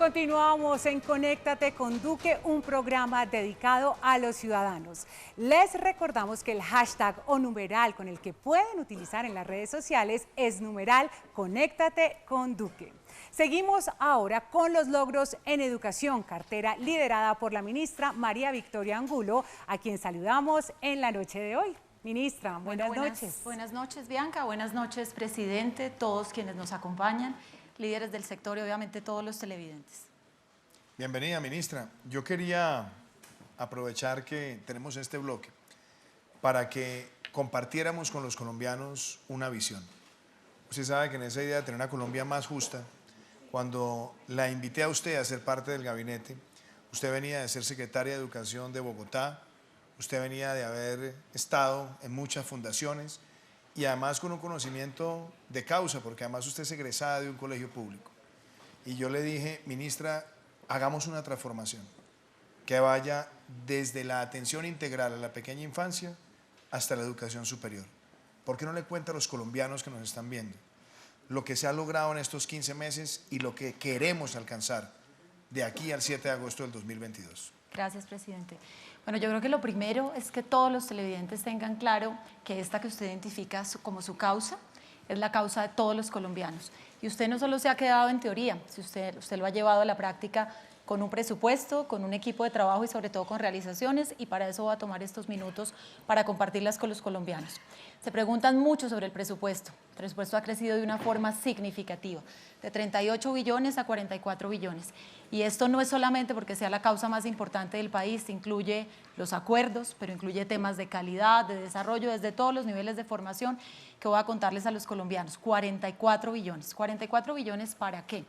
Continuamos en Conéctate con Duque, un programa dedicado a los ciudadanos. Les recordamos que el hashtag o numeral con el que pueden utilizar en las redes sociales es numeral Conéctate con Duque. Seguimos ahora con los logros en educación, cartera liderada por la ministra María Victoria Angulo, a quien saludamos en la noche de hoy. Ministra, buenas noches. Buenas noches, Bianca. Buenas noches, presidente, todos quienes nos acompañan, líderes del sector y obviamente todos los televidentes. Bienvenida, ministra. Yo quería aprovechar que tenemos este bloque para que compartiéramos con los colombianos una visión. Usted sabe que en esa idea de tener una Colombia más justa, cuando la invité a usted a ser parte del gabinete, usted venía de ser secretaria de Educación de Bogotá, usted venía de haber estado en muchas fundaciones y además con un conocimiento de causa, porque además usted es egresada de un colegio público. Y yo le dije, ministra, hagamos una transformación que vaya desde la atención integral a la pequeña infancia hasta la educación superior. ¿Por qué no le cuenta a los colombianos que nos están viendo lo que se ha logrado en estos 15 meses y lo que queremos alcanzar de aquí al 7 de agosto del 2022? Gracias, presidente. Bueno, yo creo que lo primero es que todos los televidentes tengan claro que esta que usted identifica como su causa es la causa de todos los colombianos. Y usted no solo se ha quedado en teoría, si usted lo ha llevado a la práctica con un presupuesto, con un equipo de trabajo y sobre todo con realizaciones, y para eso va a tomar estos minutos para compartirlas con los colombianos. Se preguntan mucho sobre el presupuesto. El presupuesto ha crecido de una forma significativa, de 38 billones a 44 billones. Y esto no es solamente porque sea la causa más importante del país, incluye los acuerdos, pero incluye temas de calidad, de desarrollo, desde todos los niveles de formación que voy a contarles a los colombianos. 44 billones. ¿44 billones para qué?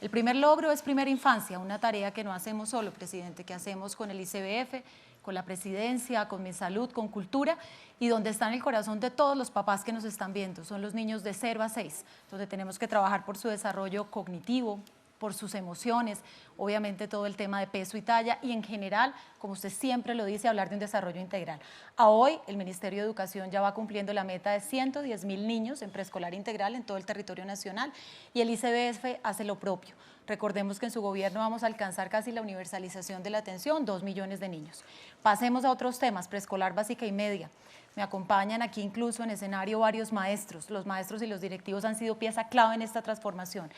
El primer logro es primera infancia, una tarea que no hacemos solo, presidente, que hacemos con el ICBF, con la presidencia, con MinSalud, con Cultura, y donde está en el corazón de todos los papás que nos están viendo, son los niños de 0 a 6, donde tenemos que trabajar por su desarrollo cognitivo, por sus emociones, obviamente todo el tema de peso y talla y en general, como usted siempre lo dice, hablar de un desarrollo integral. A hoy el Ministerio de Educación ya va cumpliendo la meta de 110.000 niños en preescolar integral en todo el territorio nacional y el ICBF hace lo propio. Recordemos que en su gobierno vamos a alcanzar casi la universalización de la atención, 2 millones de niños. Pasemos a otros temas, preescolar básica y media. Me acompañan aquí incluso en escenario varios maestros. Los maestros y los directivos han sido pieza clave en esta transformación.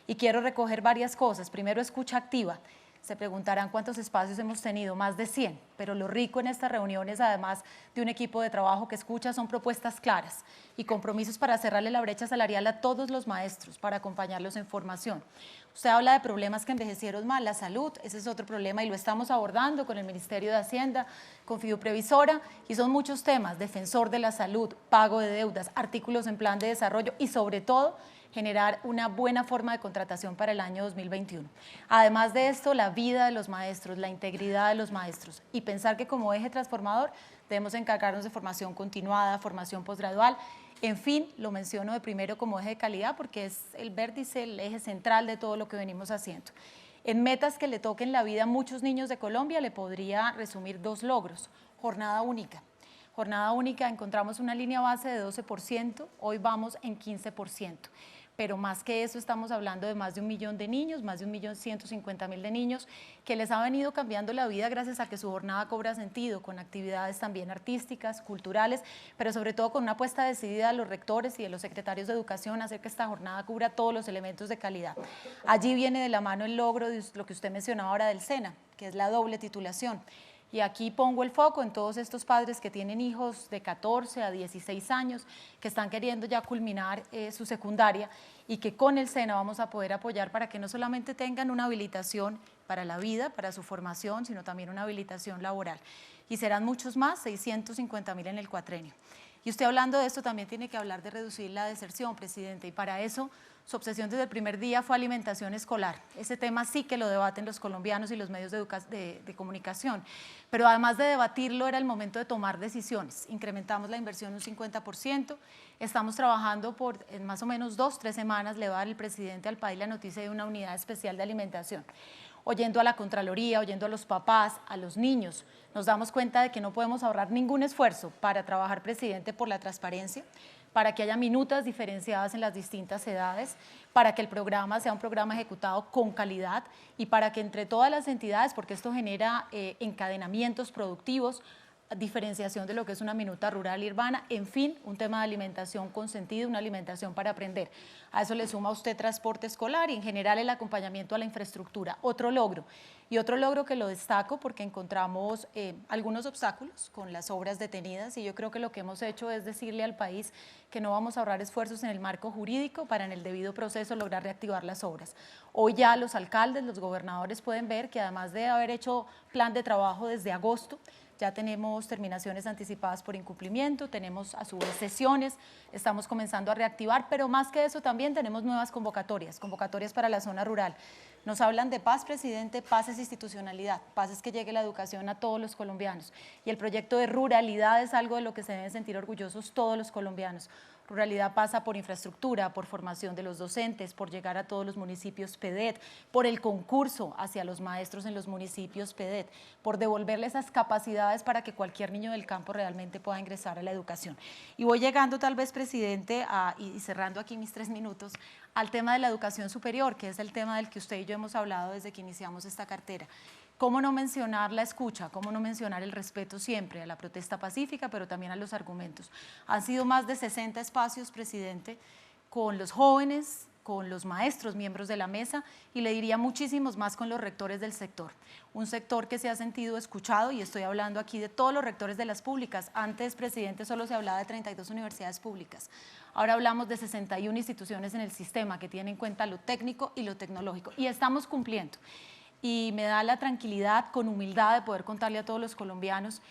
Y quiero recoger varias cosas. Primero, escucha activa. Se preguntarán cuántos espacios hemos tenido, más de 100, pero lo rico en estas reuniones, además de un equipo de trabajo que escucha, son propuestas claras y compromisos para cerrarle la brecha salarial a todos los maestros, para acompañarlos en formación. Usted habla de problemas que envejecieron mal, la salud, ese es otro problema y lo estamos abordando con el Ministerio de Hacienda, con Fiduprevisora, y son muchos temas: defensor de la salud, pago de deudas, artículos en plan de desarrollo y sobre todo generar una buena forma de contratación para el año 2021. Además de esto, la vida de los maestros, la integridad de los maestros y pensar que como eje transformador debemos encargarnos de formación continuada, formación posgradual. En fin, lo menciono de primero como eje de calidad porque es el vértice, el eje central de todo lo que venimos haciendo. En metas que le toquen la vida a muchos niños de Colombia le podría resumir 2 logros. Jornada única. Jornada única, encontramos una línea base de 12%, hoy vamos en 15%. Pero más que eso estamos hablando de más de 1 millón de niños, más de 1.150.000 de niños que les ha venido cambiando la vida gracias a que su jornada cobra sentido, con actividades también artísticas, culturales, pero sobre todo con una apuesta decidida de los rectores y de los secretarios de educación a hacer que esta jornada cubra todos los elementos de calidad. Allí viene de la mano el logro de lo que usted mencionaba ahora del SENA, que es la doble titulación. Y aquí pongo el foco en todos estos padres que tienen hijos de 14 a 16 años, que están queriendo ya culminar su secundaria y que con el SENA vamos a poder apoyar para que no solamente tengan una habilitación para la vida, para su formación, sino también una habilitación laboral. Y serán muchos más, 650.000 en el cuatrenio. Y usted hablando de esto también tiene que hablar de reducir la deserción, presidente, y para eso su obsesión desde el primer día fue alimentación escolar. Ese tema sí que lo debaten los colombianos y los medios de comunicación, pero además de debatirlo era el momento de tomar decisiones. Incrementamos la inversión un 50%, estamos trabajando por en más o menos 2-3 semanas le va a dar el presidente al país la noticia de una unidad especial de alimentación. Oyendo a la Contraloría, oyendo a los papás, a los niños, nos damos cuenta de que no podemos ahorrar ningún esfuerzo para trabajar, presidente, por la transparencia, para que haya minutas diferenciadas en las distintas edades, para que el programa sea un programa ejecutado con calidad y para que entre todas las entidades, porque esto genera encadenamientos productivos, diferenciación de lo que es una minuta rural y urbana, en fin, un tema de alimentación con sentido, una alimentación para aprender. A eso le suma usted transporte escolar y en general el acompañamiento a la infraestructura. Otro logro, y otro logro que lo destaco porque encontramos algunos obstáculos con las obras detenidas y yo creo que lo que hemos hecho es decirle al país que no vamos a ahorrar esfuerzos en el marco jurídico para en el debido proceso lograr reactivar las obras. Hoy ya los alcaldes, los gobernadores pueden ver que además de haber hecho plan de trabajo desde agosto, ya tenemos terminaciones anticipadas por incumplimiento, tenemos a su vez sesiones, estamos comenzando a reactivar, pero más que eso también tenemos nuevas convocatorias para la zona rural. Nos hablan de paz, presidente, paz es institucionalidad, paz es que llegue la educación a todos los colombianos. Y el proyecto de ruralidad es algo de lo que se deben sentir orgullosos todos los colombianos. Ruralidad pasa por infraestructura, por formación de los docentes, por llegar a todos los municipios PEDET, por el concurso hacia los maestros en los municipios PEDET, por devolverle esas capacidades para que cualquier niño del campo realmente pueda ingresar a la educación. Y voy llegando tal vez, presidente, y cerrando aquí mis 3 minutos, al tema de la educación superior, que es el tema del que usted y yo hemos hablado desde que iniciamos esta cartera. ¿Cómo no mencionar la escucha? ¿Cómo no mencionar el respeto siempre a la protesta pacífica, pero también a los argumentos? Han sido más de 60 espacios, presidente, con los jóvenes, con los maestros, miembros de la mesa, y le diría muchísimos más con los rectores del sector. Un sector que se ha sentido escuchado, y estoy hablando aquí de todos los rectores de las públicas. Antes, presidente, solo se hablaba de 32 universidades públicas. Ahora hablamos de 61 instituciones en el sistema que tienen en cuenta lo técnico y lo tecnológico, y estamos cumpliendo. Y me da la tranquilidad, con humildad, de poder contarle a todos los colombianos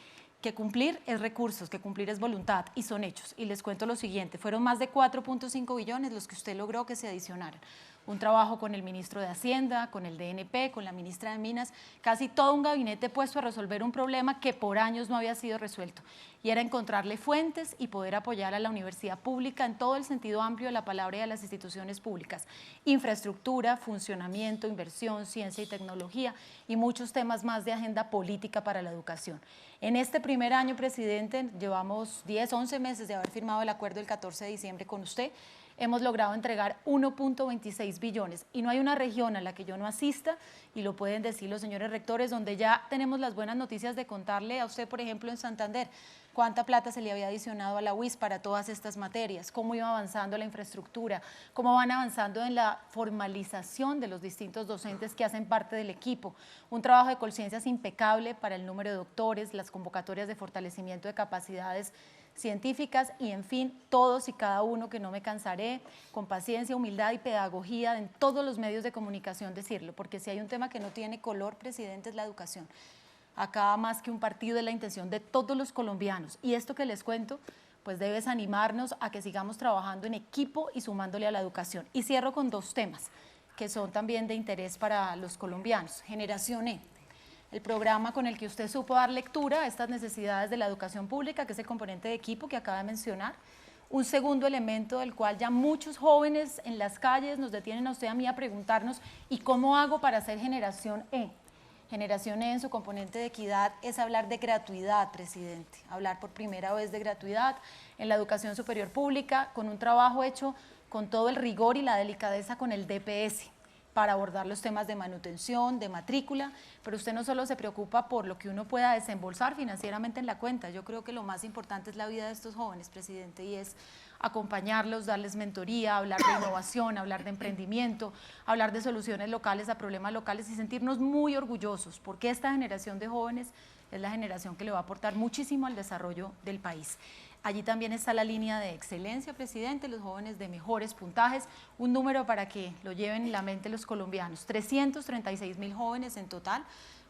que cumplir es recursos, que cumplir es voluntad y son hechos. Y les cuento lo siguiente, fueron más de 4.5 billones los que usted logró que se adicionaran. Un trabajo con el ministro de Hacienda, con el DNP, con la ministra de Minas, casi todo un gabinete puesto a resolver un problema que por años no había sido resuelto. Y era encontrarle fuentes y poder apoyar a la universidad pública en todo el sentido amplio de la palabra y a las instituciones públicas. Infraestructura, funcionamiento, inversión, ciencia y tecnología y muchos temas más de agenda política para la educación. En este primer año, presidente, llevamos 10, 11 meses de haber firmado el acuerdo el 14 de diciembre con usted. Hemos logrado entregar 1.26 billones y no hay una región a la que yo no asista, y lo pueden decir los señores rectores, donde ya tenemos las buenas noticias de contarle a usted, por ejemplo, en Santander, cuánta plata se le había adicionado a la UIS para todas estas materias, cómo iba avanzando la infraestructura, cómo van avanzando en la formalización de los distintos docentes que hacen parte del equipo, un trabajo de conciencias impecable para el número de doctores, las convocatorias de fortalecimiento de capacidades científicas y, en fin, todos y cada uno, que no me cansaré, con paciencia, humildad y pedagogía en todos los medios de comunicación decirlo, porque si hay un tema que no tiene color, presidente, es la educación. Acá más que un partido es la intención de todos los colombianos, y esto que les cuento pues debe animarnos a que sigamos trabajando en equipo y sumándole a la educación. Y cierro con 2 temas que son también de interés para los colombianos. Generación E, el programa con el que usted supo dar lectura a estas necesidades de la educación pública, que es el componente de equipo que acaba de mencionar. Un segundo elemento del cual ya muchos jóvenes en las calles nos detienen a usted y a mí a preguntarnos: ¿y cómo hago para ser generación E? Generación E en su componente de equidad es hablar de gratuidad, presidente, hablar por primera vez de gratuidad en la educación superior pública, con un trabajo hecho con todo el rigor y la delicadeza con el DPS, para abordar los temas de manutención, de matrícula, pero usted no solo se preocupa por lo que uno pueda desembolsar financieramente en la cuenta. Yo creo que lo más importante es la vida de estos jóvenes, presidente, y es acompañarlos, darles mentoría, hablar de innovación, hablar de emprendimiento, hablar de soluciones locales a problemas locales y sentirnos muy orgullosos, porque esta generación de jóvenes es la generación que le va a aportar muchísimo al desarrollo del país. Allí también está la línea de excelencia, presidente, los jóvenes de mejores puntajes, un número para que lo lleven en la mente los colombianos, 336.000 jóvenes en total,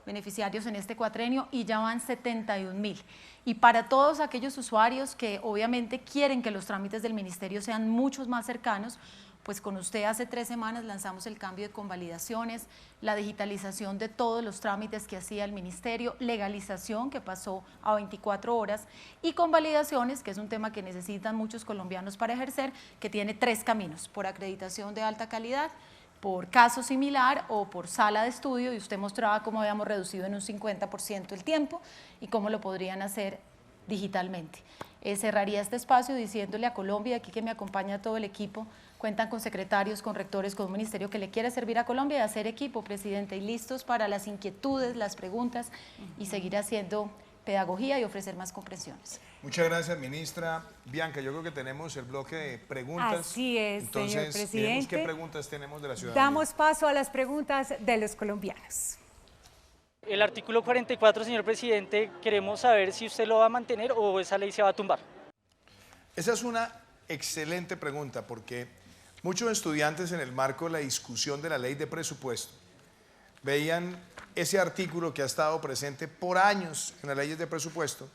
beneficiarios en este cuatrenio, y ya van 71.000. Y para todos aquellos usuarios que obviamente quieren que los trámites del ministerio sean muchos más cercanos, pues con usted hace 3 semanas lanzamos el cambio de convalidaciones, la digitalización de todos los trámites que hacía el ministerio, legalización que pasó a 24 horas y convalidaciones, que es un tema que necesitan muchos colombianos para ejercer, que tiene 3 caminos: por acreditación de alta calidad, por caso similar o por sala de estudio, y usted mostraba cómo habíamos reducido en un 50% el tiempo y cómo lo podrían hacer digitalmente. Cerraría este espacio diciéndole a Colombia, aquí que me acompaña todo el equipo, cuentan con secretarios, con rectores, con un ministerio que le quiere servir a Colombia y hacer equipo, presidente, y listos para las inquietudes, las preguntas y seguir haciendo pedagogía y ofrecer más comprensiones. Muchas gracias, ministra. Bianca, yo creo que tenemos el bloque de preguntas. Así es, entonces, señor presidente. Miremos qué preguntas tenemos de la ciudadanía. Damos paso a las preguntas de los colombianos. El artículo 44, señor presidente, queremos saber si usted lo va a mantener o esa ley se va a tumbar. Esa es una excelente pregunta porque muchos estudiantes en el marco de la discusión de la ley de presupuesto veían ese artículo que ha estado presente por años en las leyes de presupuesto,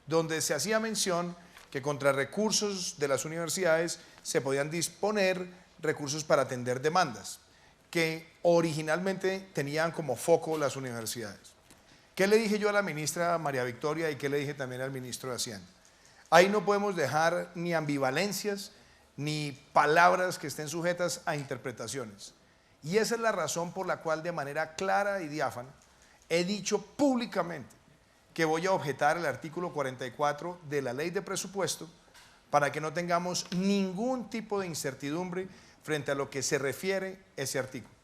donde se hacía mención que contra recursos de las universidades se podían disponer recursos para atender demandas, que originalmente tenían como foco las universidades. ¿Qué le dije yo a la ministra María Victoria y qué le dije también al ministro de Hacienda? Ahí no podemos dejar ni ambivalencias ni palabras que estén sujetas a interpretaciones. Y esa es la razón por la cual de manera clara y diáfana he dicho públicamente que voy a objetar el artículo 44 de la ley de presupuesto para que no tengamos ningún tipo de incertidumbre frente a lo que se refiere ese artículo.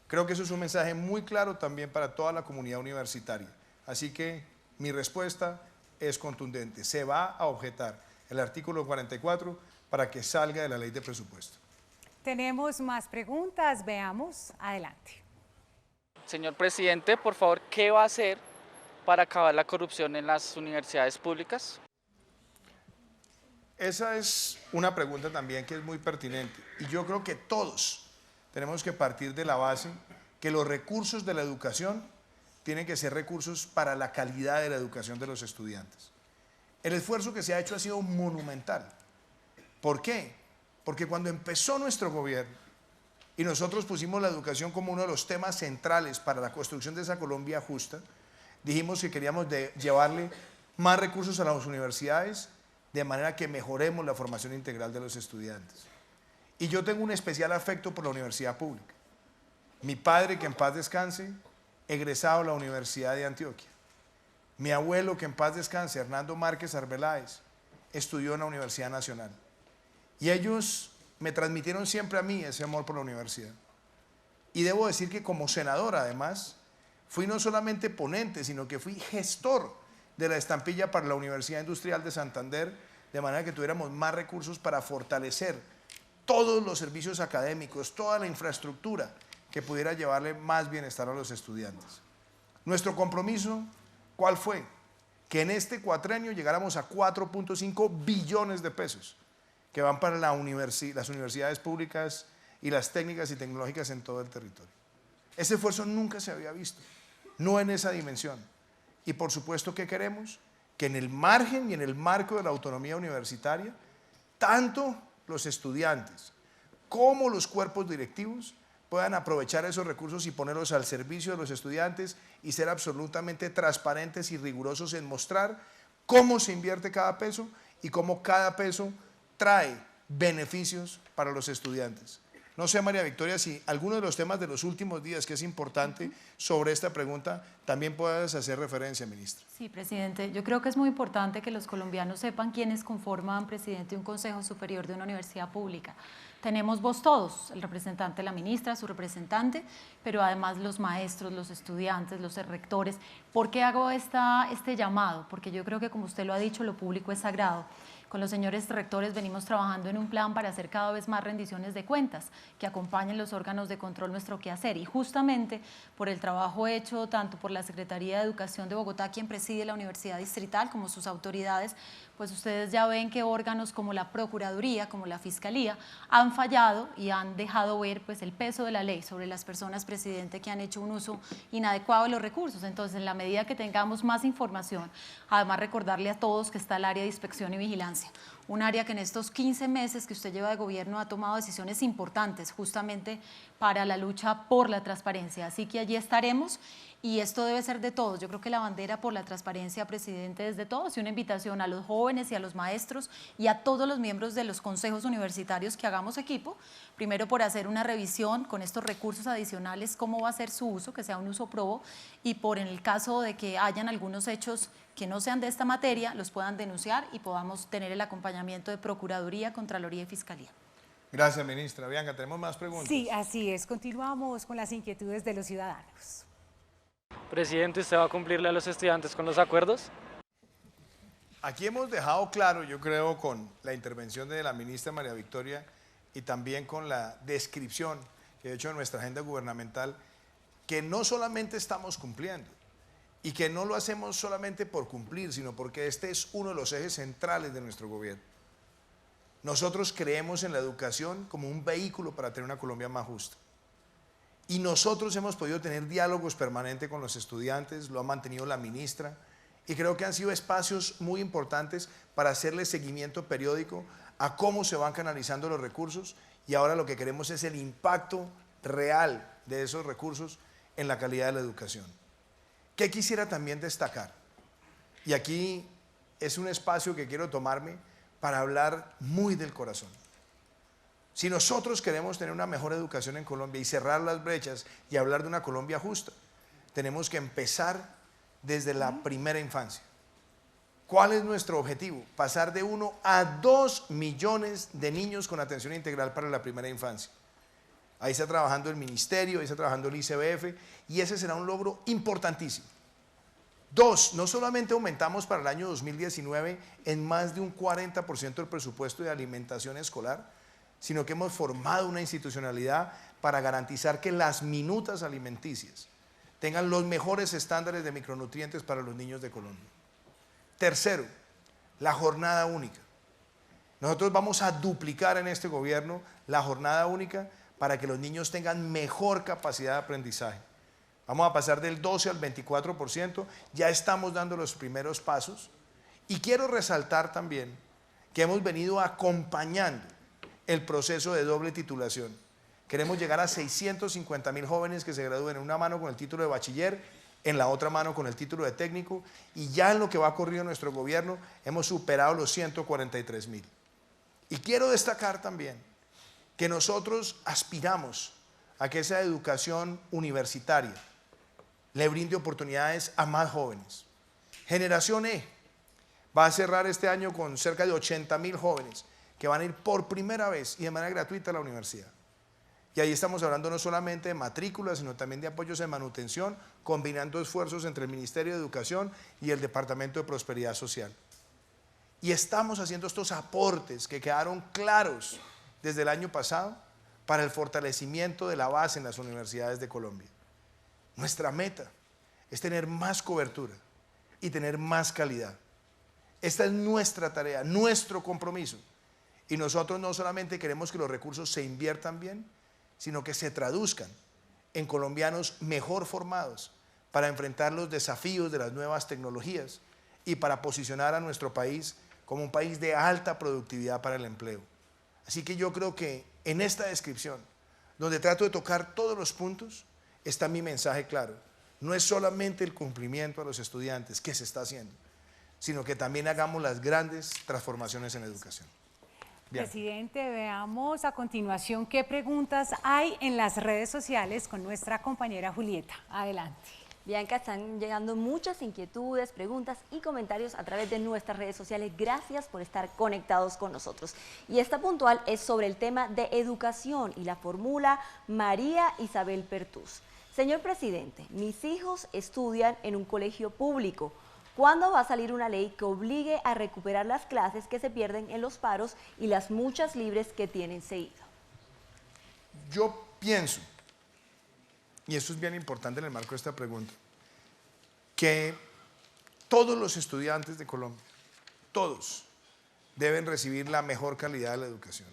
Creo que eso es un mensaje muy claro también para toda la comunidad universitaria. Así que mi respuesta es contundente. Se va a objetar el artículo 44 para que salga de la ley de presupuesto. Tenemos más preguntas, veamos, adelante. Señor presidente, por favor, ¿qué va a hacer para acabar la corrupción en las universidades públicas? Esa es una pregunta también que es muy pertinente y yo creo que todos tenemos que partir de la base que los recursos de la educación tienen que ser recursos para la calidad de la educación de los estudiantes. El esfuerzo que se ha hecho ha sido monumental. ¿Por qué? Porque cuando empezó nuestro gobierno y nosotros pusimos la educación como uno de los temas centrales para la construcción de esa Colombia justa, dijimos que queríamos llevarle más recursos a las universidades de manera que mejoremos la formación integral de los estudiantes. Y yo tengo un especial afecto por la universidad pública. Mi padre, que en paz descanse, egresado a la Universidad de Antioquia. Mi abuelo, que en paz descanse, Hernando Márquez Arbeláez, estudió en la Universidad Nacional. Y ellos me transmitieron siempre a mí ese amor por la universidad. Y debo decir que como senador, además, fui no solamente ponente, sino que fui gestor de la estampilla para la Universidad Industrial de Santander, de manera que tuviéramos más recursos para fortalecer todos los servicios académicos, toda la infraestructura que pudiera llevarle más bienestar a los estudiantes. Nuestro compromiso, ¿cuál fue? Que en este cuatrenio llegáramos a 4.5 billones de pesos que van para las universidades públicas y las técnicas y tecnológicas en todo el territorio. Ese esfuerzo nunca se había visto, no en esa dimensión. Y por supuesto, ¿qué queremos? Que en el margen y en el marco de la autonomía universitaria, tanto los estudiantes como los cuerpos directivos puedan aprovechar esos recursos y ponerlos al servicio de los estudiantes y ser absolutamente transparentes y rigurosos en mostrar cómo se invierte cada peso y cómo cada peso trae beneficios para los estudiantes. No sé, María Victoria, si alguno de los temas de los últimos días que es importante sobre esta pregunta, también puedas hacer referencia, ministra. Sí, presidente. Yo creo que es muy importante que los colombianos sepan quiénes conforman, presidente, un consejo superior de una universidad pública. Tenemos voz todos, el representante, la ministra, su representante, pero además los maestros, los estudiantes, los rectores. ¿Por qué hago este llamado? Porque yo creo que, como usted lo ha dicho, lo público es sagrado. Con los señores rectores venimos trabajando en un plan para hacer cada vez más rendiciones de cuentas que acompañen los órganos de control nuestro quehacer. Y justamente por el trabajo hecho tanto por la Secretaría de Educación de Bogotá, quien preside la Universidad Distrital, como sus autoridades, pues ustedes ya ven que órganos como la Procuraduría, como la Fiscalía, han fallado y han dejado ver pues el peso de la ley sobre las personas, presidente, que han hecho un uso inadecuado de los recursos. Entonces, en la medida que tengamos más información, además recordarle a todos que está el área de inspección y vigilancia, un área que en estos 15 meses que usted lleva de gobierno ha tomado decisiones importantes justamente para la lucha por la transparencia. Así que allí estaremos y esto debe ser de todos. Yo creo que la bandera por la transparencia, presidente, es de todos y una invitación a los jóvenes y a los maestros y a todos los miembros de los consejos universitarios que hagamos equipo, primero por hacer una revisión con estos recursos adicionales, cómo va a ser su uso, que sea un uso probo, y por en el caso de que hayan algunos hechos que no sean de esta materia los puedan denunciar y podamos tener el acompañamiento de Procuraduría, Contraloría y Fiscalía. Gracias, ministra. Bianca, ¿tenemos más preguntas? Sí, así es. Continuamos con las inquietudes de los ciudadanos. Presidente, ¿usted va a cumplirle a los estudiantes con los acuerdos? Aquí hemos dejado claro, yo creo, con la intervención de la ministra María Victoria y también con la descripción que he hecho en nuestra agenda gubernamental, que no solamente estamos cumpliendo y que no lo hacemos solamente por cumplir, sino porque este es uno de los ejes centrales de nuestro gobierno. Nosotros creemos en la educación como un vehículo para tener una Colombia más justa. Y nosotros hemos podido tener diálogos permanentes con los estudiantes, lo ha mantenido la ministra, y creo que han sido espacios muy importantes para hacerle seguimiento periódico a cómo se van canalizando los recursos, y ahora lo que queremos es el impacto real de esos recursos en la calidad de la educación. ¿Qué quisiera también destacar? Y aquí es un espacio que quiero tomarme para hablar muy del corazón. Si nosotros queremos tener una mejor educación en Colombia y cerrar las brechas y hablar de una Colombia justa, tenemos que empezar desde la primera infancia. ¿Cuál es nuestro objetivo? Pasar de 1 a 2 millones de niños con atención integral para la primera infancia. Ahí está trabajando el ministerio, ahí está trabajando el ICBF, y ese será un logro importantísimo. 2, no solamente aumentamos para el año 2019 en más de un 40% el presupuesto de alimentación escolar, sino que hemos formado una institucionalidad para garantizar que las minutas alimenticias tengan los mejores estándares de micronutrientes para los niños de Colombia. Tercero, la jornada única. Nosotros vamos a duplicar en este gobierno la jornada única para que los niños tengan mejor capacidad de aprendizaje. Vamos a pasar del 12 al 24%, ya estamos dando los primeros pasos. Y quiero resaltar también que hemos venido acompañando el proceso de doble titulación. Queremos llegar a 650.000 jóvenes que se gradúen en una mano con el título de bachiller, en la otra mano con el título de técnico, y ya en lo que va corrido nuestro gobierno hemos superado los 143.000. Y quiero destacar también que nosotros aspiramos a que esa educación universitaria le brinde oportunidades a más jóvenes. Generación E va a cerrar este año con cerca de 80.000 jóvenes que van a ir por primera vez y de manera gratuita a la universidad. Y ahí estamos hablando no solamente de matrículas, sino también de apoyos en manutención, combinando esfuerzos entre el Ministerio de Educación y el Departamento de Prosperidad Social. Y estamos haciendo estos aportes que quedaron claros desde el año pasado para el fortalecimiento de la base en las universidades de Colombia. Nuestra meta es tener más cobertura y tener más calidad. Esta es nuestra tarea, nuestro compromiso. Y nosotros no solamente queremos que los recursos se inviertan bien, sino que se traduzcan en colombianos mejor formados para enfrentar los desafíos de las nuevas tecnologías y para posicionar a nuestro país como un país de alta productividad para el empleo. Así que yo creo que en esta descripción, donde trato de tocar todos los puntos, está mi mensaje claro. No es solamente el cumplimiento a los estudiantes que se está haciendo, sino que también hagamos las grandes transformaciones en educación. Bien. Presidente, veamos a continuación qué preguntas hay en las redes sociales con nuestra compañera Julieta. Adelante. Bianca, están llegando muchas inquietudes, preguntas y comentarios a través de nuestras redes sociales. Gracias por estar conectados con nosotros. Y esta puntual es sobre el tema de educación y la formula María Isabel Pertús. Señor presidente, mis hijos estudian en un colegio público. ¿Cuándo va a salir una ley que obligue a recuperar las clases que se pierden en los paros y las muchas libres que tienen seguido? Yo pienso, y eso es bien importante en el marco de esta pregunta, que todos los estudiantes de Colombia, todos, deben recibir la mejor calidad de la educación.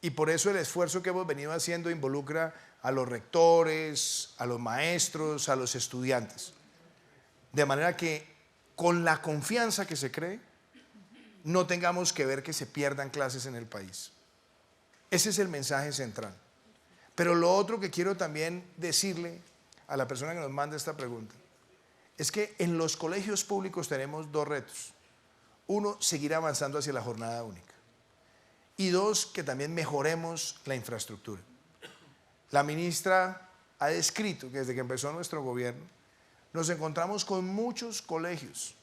Y por eso el esfuerzo que hemos venido haciendo involucra a los rectores, a los maestros, a los estudiantes. De manera que con la confianza que se cree, no tengamos que ver que se pierdan clases en el país. Ese es el mensaje central. Pero lo otro que quiero también decirle a la persona que nos manda esta pregunta, es que en los colegios públicos tenemos dos retos. Uno, seguir avanzando hacia la jornada única. Y dos, que también mejoremos la infraestructura. La ministra ha descrito que desde que empezó nuestro gobierno, nos encontramos con muchos colegios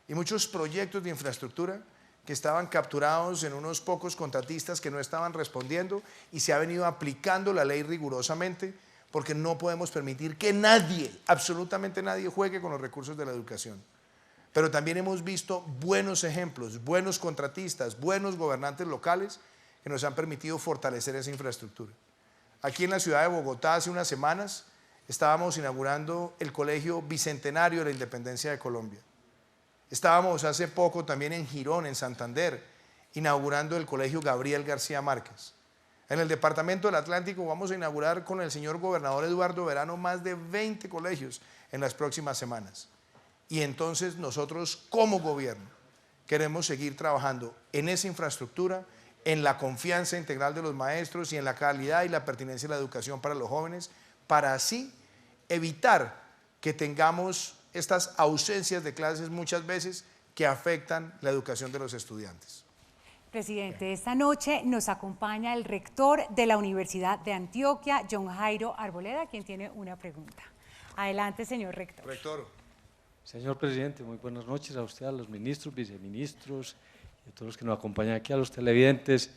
y muchos proyectos de infraestructura que estaban capturados en unos pocos contratistas que no estaban respondiendo, y se ha venido aplicando la ley rigurosamente, porque no podemos permitir que nadie, absolutamente nadie, juegue con los recursos de la educación. Pero también hemos visto buenos ejemplos, buenos contratistas, buenos gobernantes locales que nos han permitido fortalecer esa infraestructura. Aquí en la ciudad de Bogotá, hace unas semanas, estábamos inaugurando el Colegio Bicentenario de la Independencia de Colombia. Estábamos hace poco también en Girón, en Santander, inaugurando el Colegio Gabriel García Márquez. En el departamento del Atlántico vamos a inaugurar con el señor gobernador Eduardo Verano más de 20 colegios en las próximas semanas. Y entonces nosotros como gobierno queremos seguir trabajando en esa infraestructura, en la confianza integral de los maestros y en la calidad y la pertinencia de la educación para los jóvenes, para así evitar que tengamos estas ausencias de clases muchas veces que afectan la educación de los estudiantes. Presidente, esta noche nos acompaña el rector de la Universidad de Antioquia, John Jairo Arboleda, quien tiene una pregunta. Adelante, señor rector. Rector. Señor presidente, muy buenas noches a usted, a los ministros, viceministros y a todos los que nos acompañan aquí, a los televidentes.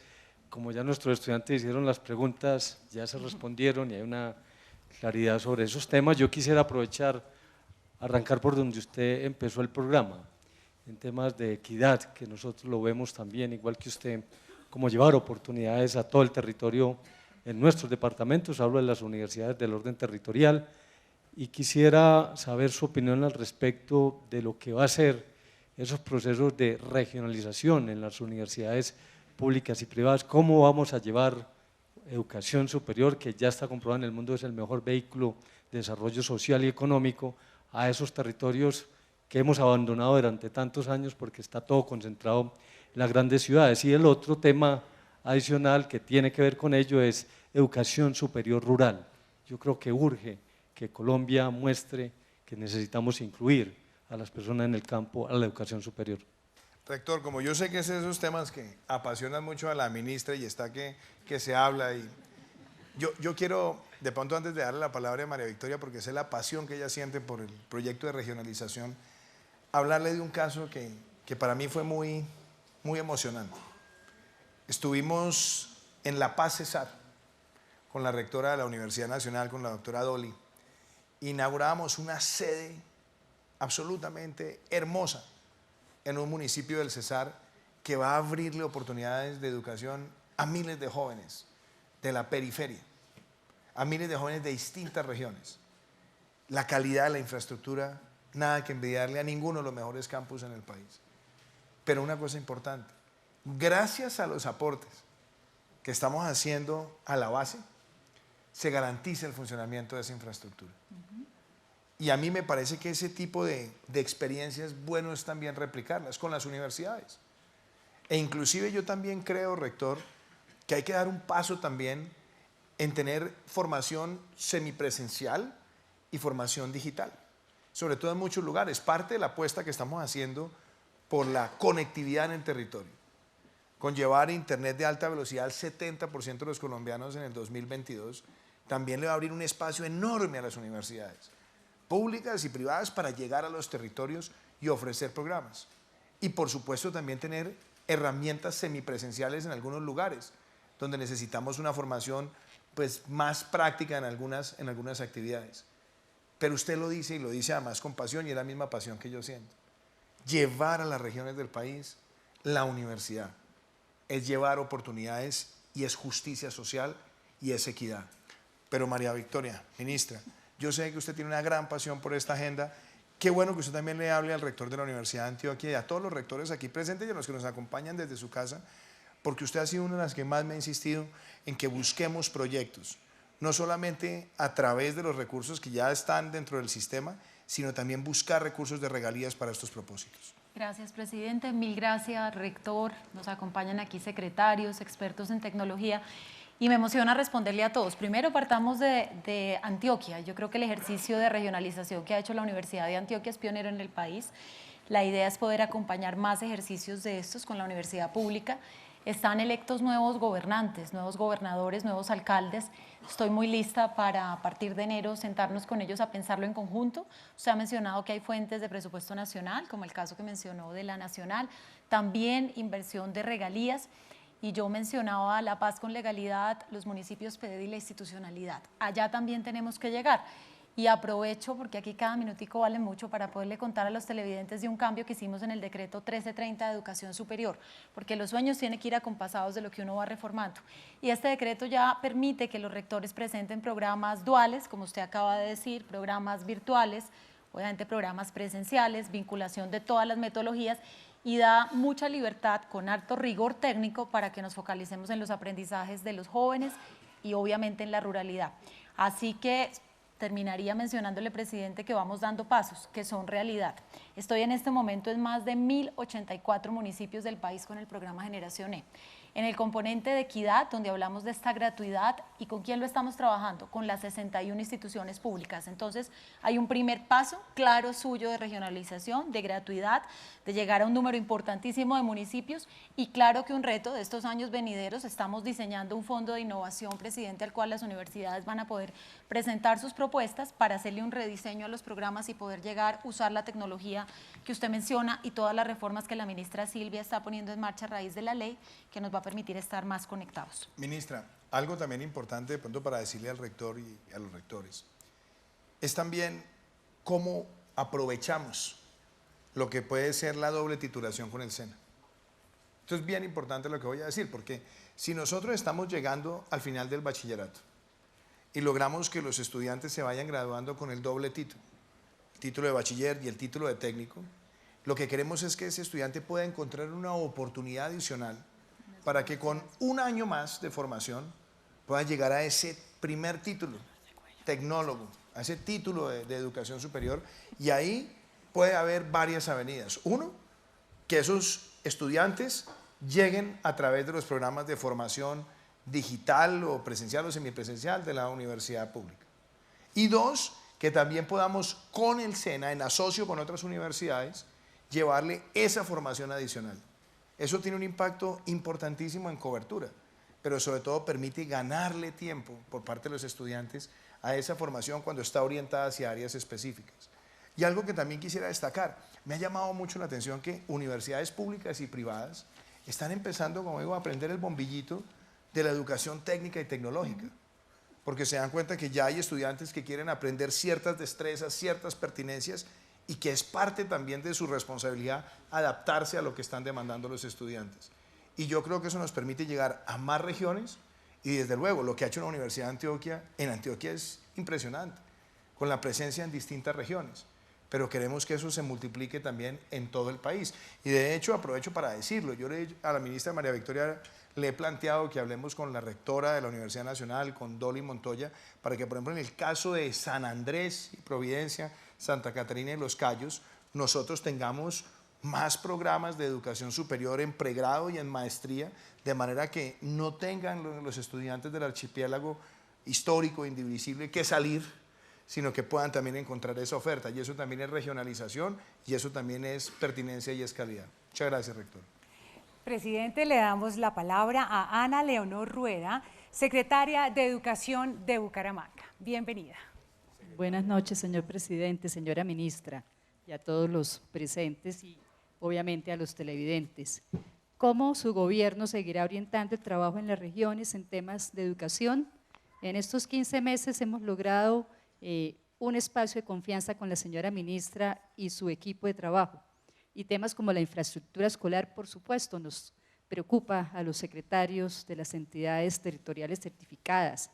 Como ya nuestros estudiantes hicieron las preguntas, ya se respondieron y hay una claridad sobre esos temas. Yo quisiera aprovechar, arrancar por donde usted empezó el programa, en temas de equidad, que nosotros lo vemos también, igual que usted, como llevar oportunidades a todo el territorio en nuestros departamentos, hablo de las universidades del orden territorial, y quisiera saber su opinión al respecto de lo que va a ser esos procesos de regionalización en las universidades públicas y privadas, cómo vamos a llevar educación superior, que ya está comprobado en el mundo es el mejor vehículo de desarrollo social y económico, a esos territorios que hemos abandonado durante tantos años porque está todo concentrado en las grandes ciudades. Y el otro tema adicional que tiene que ver con ello es educación superior rural. Yo creo que urge que Colombia muestre que necesitamos incluir a las personas en el campo a la educación superior. Rector, como yo sé que es esos temas que apasionan mucho a la ministra y está que se habla, y yo quiero, de pronto antes de darle la palabra a María Victoria, porque sé la pasión que ella siente por el proyecto de regionalización, hablarle de un caso que para mí fue muy emocionante. Estuvimos en La Paz, Cesar, con la rectora de la Universidad Nacional, con la doctora Dolly. Inaugurábamos una sede absolutamente hermosa en un municipio del Cesar que va a abrirle oportunidades de educación a miles de jóvenes de la periferia, a miles de jóvenes de distintas regiones. La calidad de la infraestructura, nada que envidiarle a ninguno de los mejores campus en el país. Pero una cosa importante, gracias a los aportes que estamos haciendo a la base, se garantiza el funcionamiento de esa infraestructura. Y a mí me parece que ese tipo de experiencias bueno es también replicarlas con las universidades. E inclusive yo también creo, rector, que hay que dar un paso también en tener formación semipresencial y formación digital, sobre todo en muchos lugares. Parte de la apuesta que estamos haciendo por la conectividad en el territorio, con llevar internet de alta velocidad al 70% de los colombianos en el 2022, también le va a abrir un espacio enorme a las universidades públicas y privadas para llegar a los territorios y ofrecer programas. Y por supuesto también tener herramientas semipresenciales en algunos lugares, donde necesitamos una formación pues, más práctica en algunas actividades. Pero usted lo dice y lo dice además con pasión, y es la misma pasión que yo siento. Llevar a las regiones del país la universidad es llevar oportunidades y es justicia social y es equidad. Pero María Victoria, ministra, yo sé que usted tiene una gran pasión por esta agenda. Qué bueno que usted también le hable al rector de la Universidad de Antioquia y a todos los rectores aquí presentes y a los que nos acompañan desde su casa, porque usted ha sido una de las que más me ha insistido en que busquemos proyectos, no solamente a través de los recursos que ya están dentro del sistema, sino también buscar recursos de regalías para estos propósitos. Gracias, presidente. Mil gracias, rector. Nos acompañan aquí secretarios, expertos en tecnología. Y me emociona responderle a todos. Primero partamos de Antioquia. Yo creo que el ejercicio de regionalización que ha hecho la Universidad de Antioquia es pionero en el país. La idea es poder acompañar más ejercicios de estos con la universidad pública. Están electos nuevos gobernantes, nuevos gobernadores, nuevos alcaldes. Estoy muy lista para a partir de enero sentarnos con ellos a pensarlo en conjunto. Usted ha mencionado que hay fuentes de presupuesto nacional, como el caso que mencionó de la nacional, también inversión de regalías. Y yo mencionaba la paz con legalidad, los municipios pedir la institucionalidad. Allá también tenemos que llegar. Y aprovecho, porque aquí cada minutico vale mucho, para poderle contar a los televidentes de un cambio que hicimos en el decreto 1330 de educación superior, porque los sueños tienen que ir acompasados de lo que uno va reformando. Y este decreto ya permite que los rectores presenten programas duales, como usted acaba de decir, programas virtuales, obviamente programas presenciales, vinculación de todas las metodologías, y da mucha libertad con alto rigor técnico para que nos focalicemos en los aprendizajes de los jóvenes y obviamente en la ruralidad. Así que terminaría mencionándole, presidente, que vamos dando pasos, que son realidad. Estoy en este momento en más de 1.084 municipios del país con el programa Generación E. En el componente de equidad, donde hablamos de esta gratuidad, ¿y con quién lo estamos trabajando? Con las 61 instituciones públicas. Entonces, hay un primer paso claro suyo de regionalización, de gratuidad, de llegar a un número importantísimo de municipios, y claro que un reto de estos años venideros, estamos diseñando un fondo de innovación, presidente, al cual las universidades van a poder presentar sus propuestas para hacerle un rediseño a los programas y poder llegar a usar la tecnología que usted menciona y todas las reformas que la ministra Silvia está poniendo en marcha a raíz de la ley, que nos va a permitir estar más conectados. Ministra, algo también importante de pronto para decirle al rector y a los rectores, es también cómo aprovechamos lo que puede ser la doble titulación con el SENA. Esto es bien importante lo que voy a decir, porque si nosotros estamos llegando al final del bachillerato y logramos que los estudiantes se vayan graduando con el doble título, el título de bachiller y el título de técnico, lo que queremos es que ese estudiante pueda encontrar una oportunidad adicional para que con un año más de formación pueda llegar a ese primer título, tecnólogo, a ese título de educación superior, y ahí puede haber varias avenidas. Uno, que esos estudiantes lleguen a través de los programas de formación digital o presencial o semipresencial de la universidad pública. Y dos, que también podamos con el SENA, en asocio con otras universidades, llevarle esa formación adicional. Eso tiene un impacto importantísimo en cobertura, pero sobre todo permite ganarle tiempo por parte de los estudiantes a esa formación cuando está orientada hacia áreas específicas. Y algo que también quisiera destacar, me ha llamado mucho la atención que universidades públicas y privadas están empezando, como digo, a aprender el bombillito de la educación técnica y tecnológica, porque se dan cuenta que ya hay estudiantes que quieren aprender ciertas destrezas, ciertas pertinencias, y que es parte también de su responsabilidad adaptarse a lo que están demandando los estudiantes. Y yo creo que eso nos permite llegar a más regiones, y desde luego lo que ha hecho la Universidad de Antioquia en Antioquia es impresionante, con la presencia en distintas regiones, pero queremos que eso se multiplique también en todo el país. Y de hecho, aprovecho para decirlo, yo a la ministra María Victoria le he planteado que hablemos con la rectora de la Universidad Nacional, con Dolly Montoya, para que, por ejemplo, en el caso de San Andrés y Providencia, Santa Catarina y Los Cayos, nosotros tengamos más programas de educación superior en pregrado y en maestría, de manera que no tengan los estudiantes del archipiélago histórico, indivisible, que salir, sino que puedan también encontrar esa oferta. Y eso también es regionalización, y eso también es pertinencia y es calidad. Muchas gracias, rector. Presidente, le damos la palabra a Ana Leonor Rueda, secretaria de Educación de Bucaramanga. Bienvenida. Buenas noches, señor presidente, señora ministra, y a todos los presentes y obviamente a los televidentes. ¿Cómo su gobierno seguirá orientando el trabajo en las regiones en temas de educación? En estos 15 meses hemos logrado un espacio de confianza con la señora ministra y su equipo de trabajo. Y temas como la infraestructura escolar, por supuesto, nos preocupa a los secretarios de las entidades territoriales certificadas.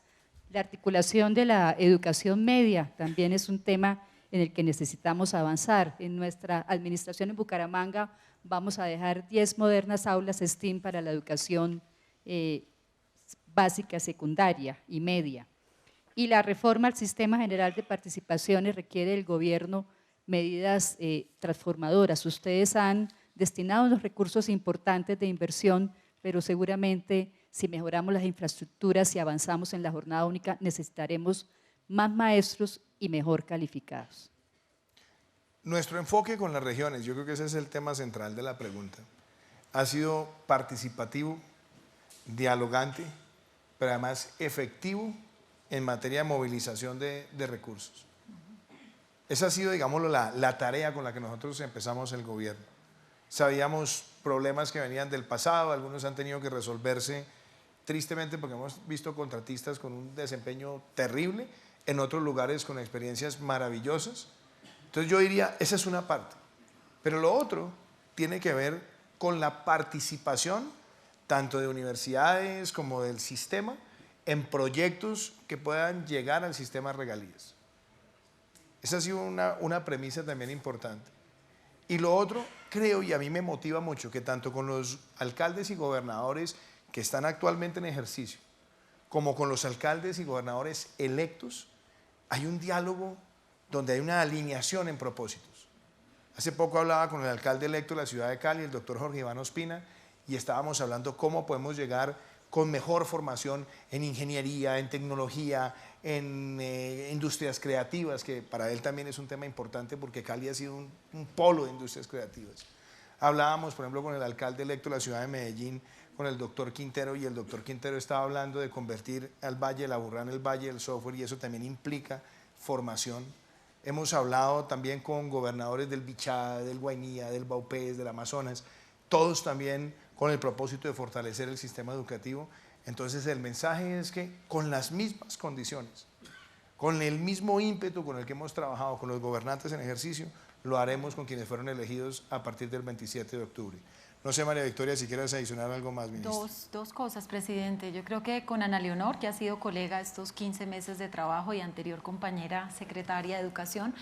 La articulación de la educación media también es un tema en el que necesitamos avanzar. En nuestra administración en Bucaramanga vamos a dejar 10 modernas aulas STEAM para la educación básica, secundaria y media. Y la reforma al Sistema General de Participaciones requiere del gobierno medidas transformadoras. Ustedes han destinado unos recursos importantes de inversión, pero seguramente si mejoramos las infraestructuras y avanzamos en la jornada única, necesitaremos más maestros y mejor calificados. Nuestro enfoque con las regiones, yo creo que ese es el tema central de la pregunta, ha sido participativo dialogante, pero además efectivo en materia de movilización de recursos. Esa ha sido, digámoslo, la tarea con la que nosotros empezamos el gobierno. Sabíamos problemas que venían del pasado, algunos han tenido que resolverse tristemente porque hemos visto contratistas con un desempeño terrible, en otros lugares con experiencias maravillosas. Entonces yo diría, esa es una parte. Pero lo otro tiene que ver con la participación tanto de universidades como del sistema en proyectos que puedan llegar al sistema de regalías. Esa ha sido una premisa también importante. Y lo otro, creo, y a mí me motiva mucho, que tanto con los alcaldes y gobernadores que están actualmente en ejercicio, como con los alcaldes y gobernadores electos, hay un diálogo donde hay una alineación en propósitos. Hace poco hablaba con el alcalde electo de la ciudad de Cali, el doctor Jorge Iván Ospina, y estábamos hablando cómo podemos llegar con mejor formación en ingeniería, en tecnología, en industrias creativas, que para él también es un tema importante porque Cali ha sido un polo de industrias creativas. Hablábamos, por ejemplo, con el alcalde electo de la ciudad de Medellín, con el doctor Quintero, y el doctor Quintero estaba hablando de convertir al Valle de la Aburrá en el Valle del Software, y eso también implica formación. Hemos hablado también con gobernadores del Bichada, del Guainía, del Baupés, del Amazonas, todos también con el propósito de fortalecer el sistema educativo. Entonces el mensaje es que con las mismas condiciones, con el mismo ímpetu con el que hemos trabajado con los gobernantes en ejercicio, lo haremos con quienes fueron elegidos a partir del 27 de octubre. No sé, María Victoria, si quieres adicionar algo más, ministra. Dos cosas, presidente. Yo creo que con Ana Leonor, que ha sido colega estos 15 meses de trabajo y anterior compañera secretaria de Educación,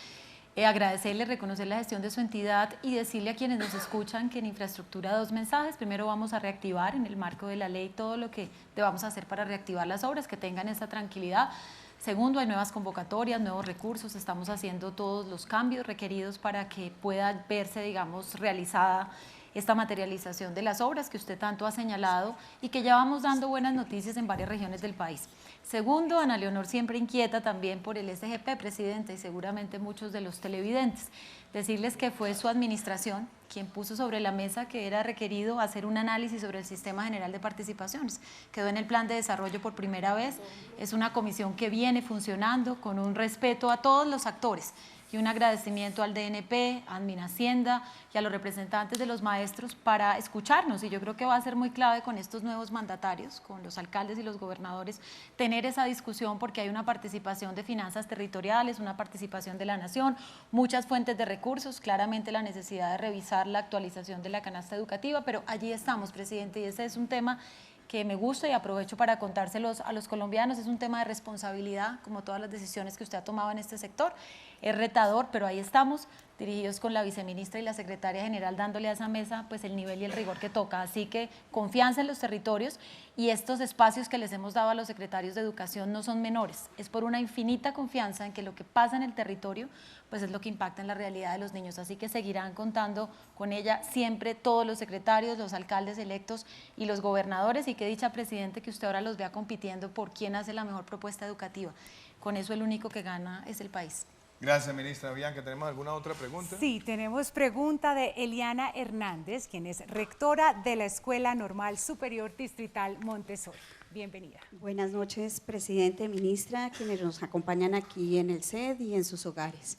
agradecerle, reconocer la gestión de su entidad y decirle a quienes nos escuchan que en infraestructura 2 mensajes. Primero, vamos a reactivar en el marco de la ley todo lo que debamos hacer para reactivar las obras, que tengan esa tranquilidad. Segundo, hay nuevas convocatorias, nuevos recursos, estamos haciendo todos los cambios requeridos para que pueda verse, digamos, realizada esta materialización de las obras que usted tanto ha señalado y que ya vamos dando buenas noticias en varias regiones del país. Segundo, Ana Leonor siempre inquieta también por el SGP, presidente, y seguramente muchos de los televidentes. Decirles que fue su administración quien puso sobre la mesa que era requerido hacer un análisis sobre el Sistema General de Participaciones. Quedó en el plan de desarrollo por primera vez, es una comisión que viene funcionando con un respeto a todos los actores y un agradecimiento al DNP, a Minhacienda y a los representantes de los maestros para escucharnos, y yo creo que va a ser muy clave con estos nuevos mandatarios, con los alcaldes y los gobernadores, tener esa discusión porque hay una participación de finanzas territoriales, una participación de la nación, muchas fuentes de recursos, claramente la necesidad de revisar la actualización de la canasta educativa, pero allí estamos, presidente, y ese es un tema que me gusta y aprovecho para contárselos a los colombianos. Es un tema de responsabilidad, como todas las decisiones que usted ha tomado en este sector. Es retador, pero ahí estamos, dirigidos con la viceministra y la secretaria general, dándole a esa mesa pues el nivel y el rigor que toca. Así que confianza en los territorios, y estos espacios que les hemos dado a los secretarios de educación no son menores. Es por una infinita confianza en que lo que pasa en el territorio pues es lo que impacta en la realidad de los niños. Así que seguirán contando con ella siempre todos los secretarios, los alcaldes electos y los gobernadores, y que dicha, presidente, que usted ahora los vea compitiendo por quién hace la mejor propuesta educativa. Con eso el único que gana es el país. Gracias, ministra. Bianca, ¿tenemos alguna otra pregunta? Sí, tenemos pregunta de Eliana Hernández, quien es rectora de la Escuela Normal Superior Distrital Montessori. Bienvenida. Buenas noches, presidente, ministra, quienes nos acompañan aquí en el CED y en sus hogares.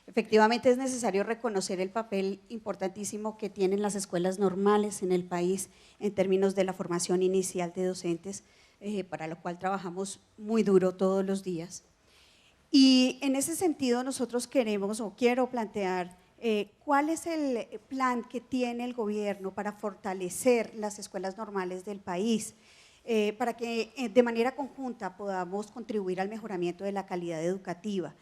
Efectivamente, es necesario reconocer el papel importantísimo que tienen las escuelas normales en el país en términos de la formación inicial de docentes, para lo cual trabajamos muy duro todos los días. Y en ese sentido nosotros quiero plantear cuál es el plan que tiene el gobierno para fortalecer las escuelas normales del país, para que de manera conjunta podamos contribuir al mejoramiento de la calidad educativa.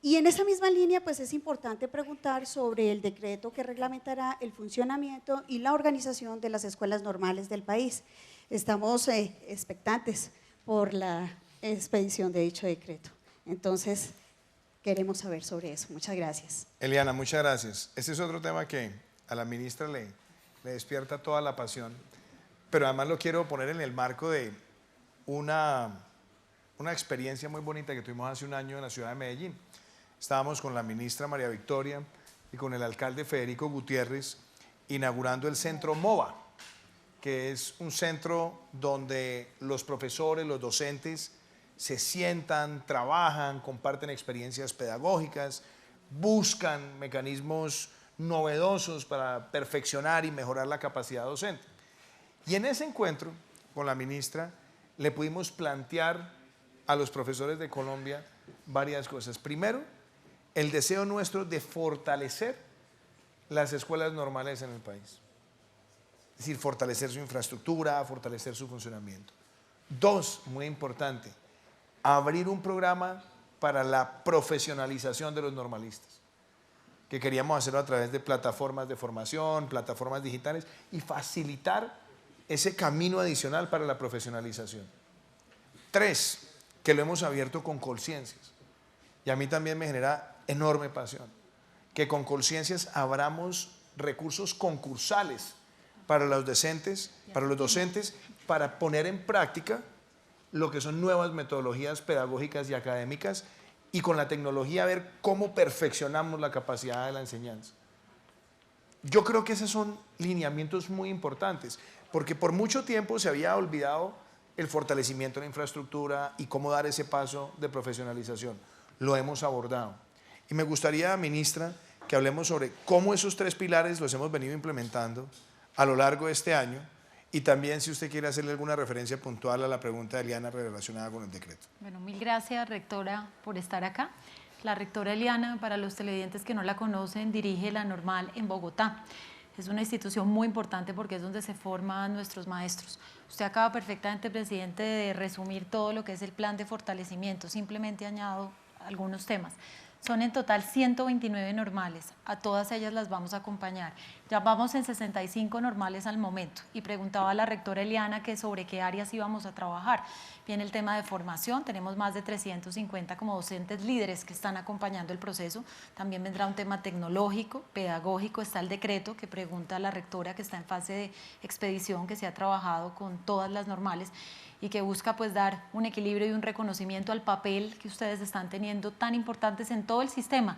Y en esa misma línea, pues es importante preguntar sobre el decreto que reglamentará el funcionamiento y la organización de las escuelas normales del país. Estamos expectantes por la expedición de dicho decreto. Entonces, queremos saber sobre eso. Muchas gracias. Eliana, muchas gracias. Este es otro tema que a la ministra le despierta toda la pasión, pero además lo quiero poner en el marco de una experiencia muy bonita que tuvimos hace un año en la ciudad de Medellín. Estábamos con la ministra María Victoria y con el alcalde Federico Gutiérrez inaugurando el centro MOVA, que es un centro donde los profesores, los docentes se sientan, trabajan, comparten experiencias pedagógicas, buscan mecanismos novedosos para perfeccionar y mejorar la capacidad docente. Y en ese encuentro con la ministra le pudimos plantear a los profesores de Colombia varias cosas. Primero, el deseo nuestro de fortalecer las escuelas normales en el país. Es decir, fortalecer su infraestructura, fortalecer su funcionamiento. Dos, muy importante, abrir un programa para la profesionalización de los normalistas, que queríamos hacerlo a través de plataformas de formación, plataformas digitales y facilitar ese camino adicional para la profesionalización. Tres, que lo hemos abierto con Colciencias. Y a mí también me genera enorme pasión que con Colciencias abramos recursos concursales para los docentes, para poner en práctica lo que son nuevas metodologías pedagógicas y académicas y con la tecnología ver cómo perfeccionamos la capacidad de la enseñanza. Yo creo que esos son lineamientos muy importantes, porque por mucho tiempo se había olvidado el fortalecimiento de la infraestructura y cómo dar ese paso de profesionalización. Lo hemos abordado. Y me gustaría, ministra, que hablemos sobre cómo esos tres pilares los hemos venido implementando a lo largo de este año y también si usted quiere hacerle alguna referencia puntual a la pregunta de Eliana relacionada con el decreto. Bueno, mil gracias, rectora, por estar acá. La rectora Eliana, para los televidentes que no la conocen, dirige la Normal en Bogotá. Es una institución muy importante porque es donde se forman nuestros maestros. Usted acaba perfectamente, presidente, de resumir todo lo que es el plan de fortalecimiento. Simplemente añado algunos temas. Son en total 129 normales, a todas ellas las vamos a acompañar. Ya vamos en 65 normales al momento y preguntaba a la rectora Eliana que sobre qué áreas íbamos a trabajar. Viene el tema de formación, tenemos más de 350 como docentes líderes que están acompañando el proceso. También vendrá un tema tecnológico, pedagógico, está el decreto que pregunta a la rectora que está en fase de expedición, que se ha trabajado con todas las normales y que busca pues dar un equilibrio y un reconocimiento al papel que ustedes están teniendo tan importantes en todo el sistema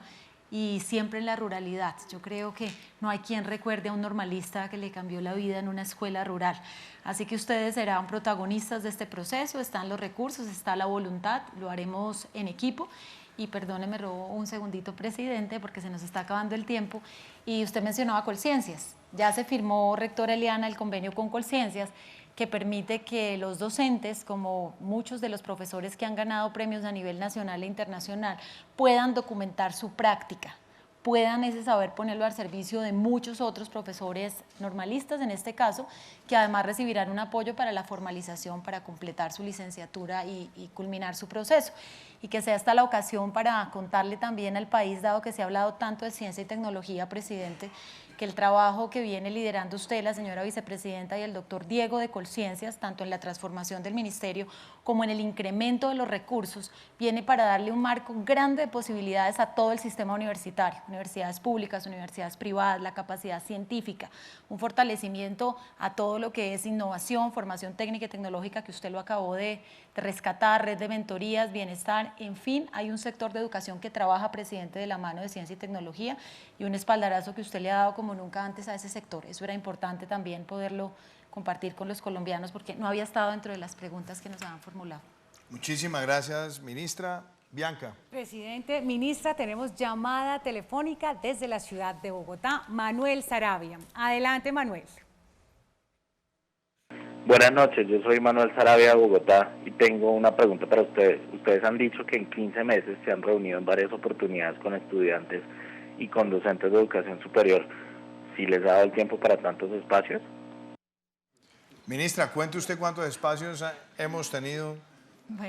y siempre en la ruralidad. Yo creo que no hay quien recuerde a un normalista que le cambió la vida en una escuela rural. Así que ustedes serán protagonistas de este proceso, están los recursos, está la voluntad, lo haremos en equipo. Y perdóneme, robo un segundito, presidente, porque se nos está acabando el tiempo. Y usted mencionaba Colciencias. Ya se firmó, rectora Eliana, el convenio con Colciencias, que permite que los docentes, como muchos de los profesores que han ganado premios a nivel nacional e internacional, puedan documentar su práctica, puedan ese saber ponerlo al servicio de muchos otros profesores normalistas, en este caso, que además recibirán un apoyo para la formalización, para completar su licenciatura y culminar su proceso. Y que sea esta la ocasión para contarle también al país, dado que se ha hablado tanto de ciencia y tecnología, presidente, que el trabajo que viene liderando usted, la señora vicepresidenta y el doctor Diego de Colciencias, tanto en la transformación del ministerio como en el incremento de los recursos, viene para darle un marco grande de posibilidades a todo el sistema universitario, universidades públicas, universidades privadas, la capacidad científica, un fortalecimiento a todo lo que es innovación, formación técnica y tecnológica que usted lo acabó de rescatar, red de mentorías, bienestar, en fin, hay un sector de educación que trabaja, presidente, de la mano de ciencia y tecnología y un espaldarazo que usted le ha dado como nunca antes a ese sector. Eso era importante también poderlo compartir con los colombianos porque no había estado dentro de las preguntas que nos habían formulado. Muchísimas gracias, ministra. Bianca. Presidente, ministra, tenemos llamada telefónica desde la ciudad de Bogotá, Manuel Sarabia. Adelante, Manuel. Buenas noches, yo soy Manuel Sarabia de Bogotá y tengo una pregunta para ustedes. Ustedes han dicho que en 15 meses se han reunido en varias oportunidades con estudiantes y con docentes de educación superior. ¿Sí les ha dado el tiempo para tantos espacios? Ministra, cuente usted cuántos espacios hemos tenido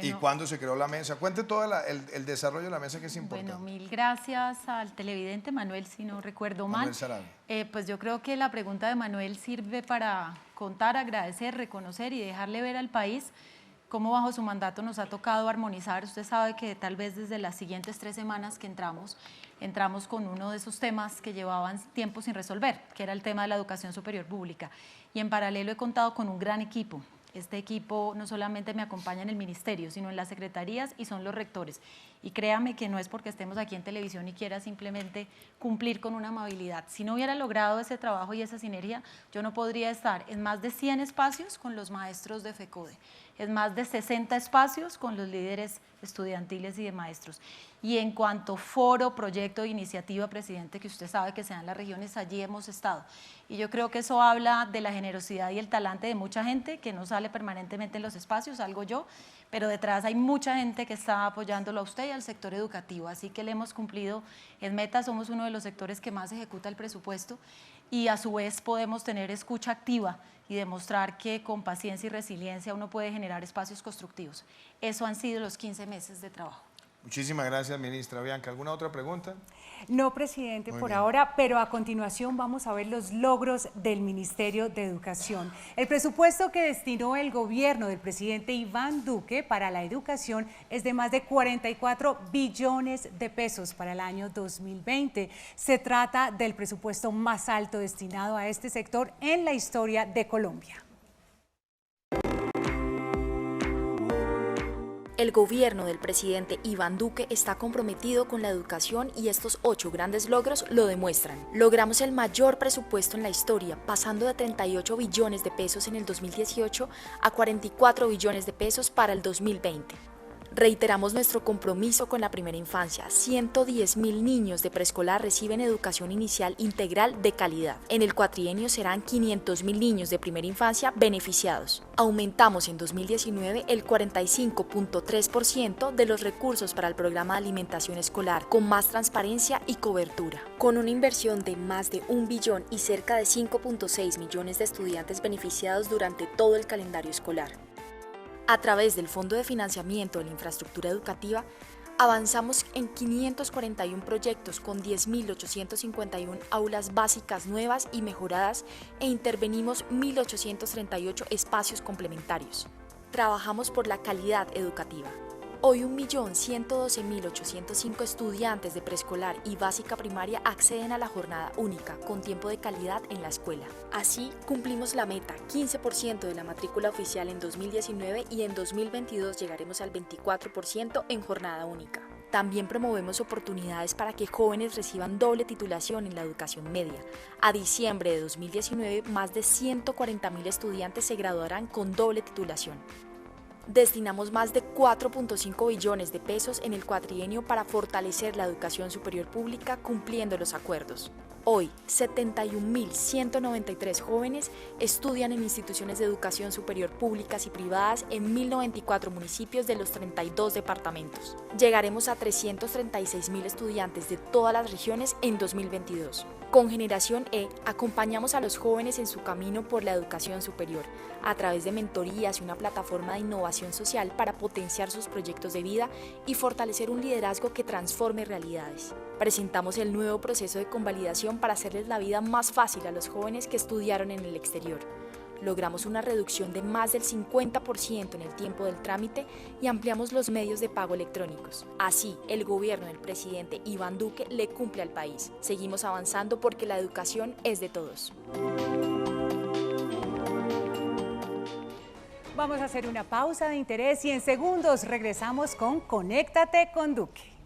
y cuándo se creó la mesa. Cuente todo el desarrollo de la mesa, que es importante. Bueno, mil gracias al televidente Manuel, si no recuerdo mal. Pues yo creo que la pregunta de Manuel sirve para contar, agradecer, reconocer y dejarle ver al país cómo bajo su mandato nos ha tocado armonizar. Usted sabe que tal vez desde las siguientes 3 semanas que entramos con uno de esos temas que llevaban tiempo sin resolver, que era el tema de la educación superior pública. Y en paralelo he contado con un gran equipo. Este equipo no solamente me acompaña en el ministerio, sino en las secretarías y son los rectores. Y créame que no es porque estemos aquí en televisión y quiera simplemente cumplir con una amabilidad. Si no hubiera logrado ese trabajo y esa sinergia, yo no podría estar en más de 100 espacios con los maestros de FECODE, en más de 60 espacios con los líderes estudiantiles y de maestros. Y en cuanto foro, proyecto, iniciativa, presidente, que usted sabe que se dan en las regiones, allí hemos estado. Y yo creo que eso habla de la generosidad y el talante de mucha gente que no sale permanentemente en los espacios, salgo yo, pero detrás hay mucha gente que está apoyándolo a usted y al sector educativo, así que le hemos cumplido en metas, somos uno de los sectores que más ejecuta el presupuesto y a su vez podemos tener escucha activa y demostrar que con paciencia y resiliencia uno puede generar espacios constructivos. Eso han sido los 15 meses de trabajo. Muchísimas gracias, ministra. Bianca, ¿alguna otra pregunta? No, presidente, por ahora, pero a continuación vamos a ver los logros del Ministerio de Educación. El presupuesto que destinó el gobierno del presidente Iván Duque para la educación es de más de 44 billones de pesos para el año 2020. Se trata del presupuesto más alto destinado a este sector en la historia de Colombia. El gobierno del presidente Iván Duque está comprometido con la educación y estos 8 grandes logros lo demuestran. Logramos el mayor presupuesto en la historia, pasando de 38 billones de pesos en el 2018 a 44 billones de pesos para el 2020. Reiteramos nuestro compromiso con la primera infancia. 110.000 niños de preescolar reciben educación inicial integral de calidad. En el cuatrienio serán 500.000 niños de primera infancia beneficiados. Aumentamos en 2019 el 45.3% de los recursos para el programa de alimentación escolar, con más transparencia y cobertura. Con una inversión de más de 1 billón y cerca de 5.6 millones de estudiantes beneficiados durante todo el calendario escolar. A través del Fondo de Financiamiento de la Infraestructura Educativa, avanzamos en 541 proyectos con 10.851 aulas básicas nuevas y mejoradas e intervenimos 1.838 espacios complementarios. Trabajamos por la calidad educativa. Hoy 1.112.805 estudiantes de preescolar y básica primaria acceden a la jornada única con tiempo de calidad en la escuela. Así cumplimos la meta, 15% de la matrícula oficial en 2019 y en 2022 llegaremos al 24% en jornada única. También promovemos oportunidades para que jóvenes reciban doble titulación en la educación media. A diciembre de 2019, más de 140.000 estudiantes se graduarán con doble titulación. Destinamos más de 4.5 billones de pesos en el cuatrienio para fortalecer la educación superior pública cumpliendo los acuerdos. Hoy, 71.193 jóvenes estudian en instituciones de educación superior públicas y privadas en 1.094 municipios de los 32 departamentos. Llegaremos a 336.000 estudiantes de todas las regiones en 2022. Con Generación E, acompañamos a los jóvenes en su camino por la educación superior, a través de mentorías y una plataforma de innovación social para potenciar sus proyectos de vida y fortalecer un liderazgo que transforme realidades. Presentamos el nuevo proceso de convalidación para hacerles la vida más fácil a los jóvenes que estudiaron en el exterior. Logramos una reducción de más del 50% en el tiempo del trámite y ampliamos los medios de pago electrónicos. Así, el gobierno del presidente Iván Duque le cumple al país. Seguimos avanzando porque la educación es de todos. Vamos a hacer una pausa de interés y en segundos regresamos con Conéctate con Duque.